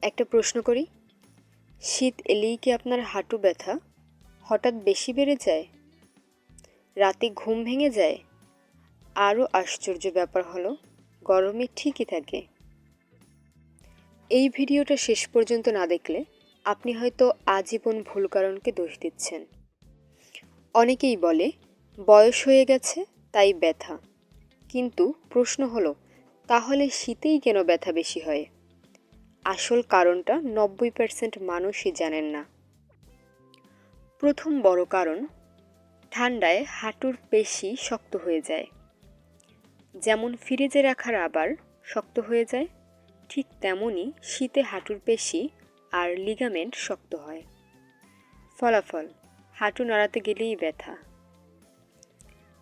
একটা প্রশ্ন করি, শীত এলেই কি আপনার হাঁটু ব্যথা হঠাৎ বেশি বেড়ে যায়? রাতে ঘুম ভেঙে যায়? আরও আশ্চর্য ব্যাপার হলো গরমে ঠিকই থাকে। এই ভিডিওটা শেষ পর্যন্ত না দেখলে আপনি হয়তো আজীবন ভুল কারণকে দোষ দিচ্ছেন। অনেকেই বলে বয়স হয়ে গেছে তাই ব্যথা, কিন্তু প্রশ্ন হলো তাহলে শীতেই কেন ব্যথা বেশি হয়? আসল কারণটা 90% মানুষই জানেন না। প্রথম বড় কারণ, ঠান্ডায় হাঁটুর পেশি শক্ত হয়ে যায়। যেমন ফ্রিজে রাখা রাবার শক্ত হয়ে যায়, ঠিক তেমনই শীতে হাঁটুর পেশি আর লিগামেন্ট শক্ত হয়। ফলাফল, হাঁটু নাড়াতে গেলেই ব্যথা।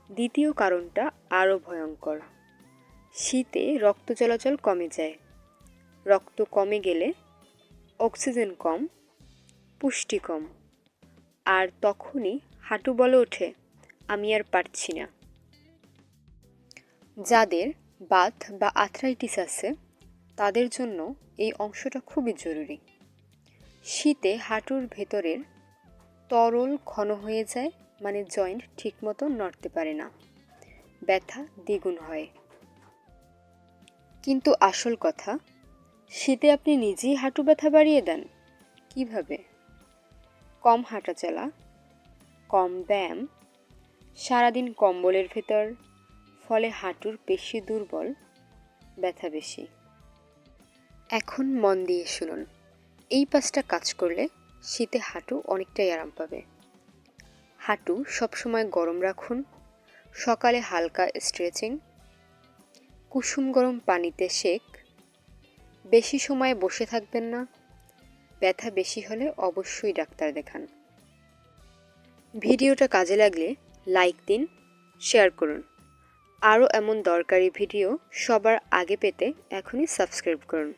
দ্বিতীয় কারণটা আরও ভয়ঙ্কর। শীতে রক্ত চলাচল কমে যায়। রক্ত কমে গেলে অক্সিজেন কম, পুষ্টি কম, আর তখনই হাঁটু বলে ওঠে, আমি আর পারছি না। যাদের বাত বা আর্থ্রাইটিস আছে তাদের জন্য এই অংশটা খুবই জরুরি। শীতে হাঁটুর ভেতরের তরল ঘন হয়ে যায়, মানে জয়েন্ট ঠিকমতো নড়তে পারে না, ব্যথা দ্বিগুণ হয়। কিন্তু আসল কথা, শীতে আপনি নিজেই হাঁটু ব্যথা বাড়িয়ে দেন। কিভাবে? কম হাঁটাচলা, কম ব্যায়াম, সারাদিন কম্বলের ভেতর, ফলে হাঁটুর পেশি দুর্বল, ব্যথা বেশি। এখন মন দিয়ে শুনুন, এই 5টা কাজ করলে শীতে হাঁটু অনেকটাই আরাম পাবে। হাঁটু সবসময় গরম রাখুন, সকালে হালকা স্ট্রেচিং, কুসুম গরম পানিতে সেক, বেশি সময় বসে থাকবেন না, ব্যথা বেশি হলে অবশ্যই ডাক্তার দেখান। ভিডিওটা কাজে লাগলে লাইক দিন, শেয়ার করুন। আরও এমন দরকারি ভিডিও সবার আগে পেতে এখনই সাবস্ক্রাইব করুন।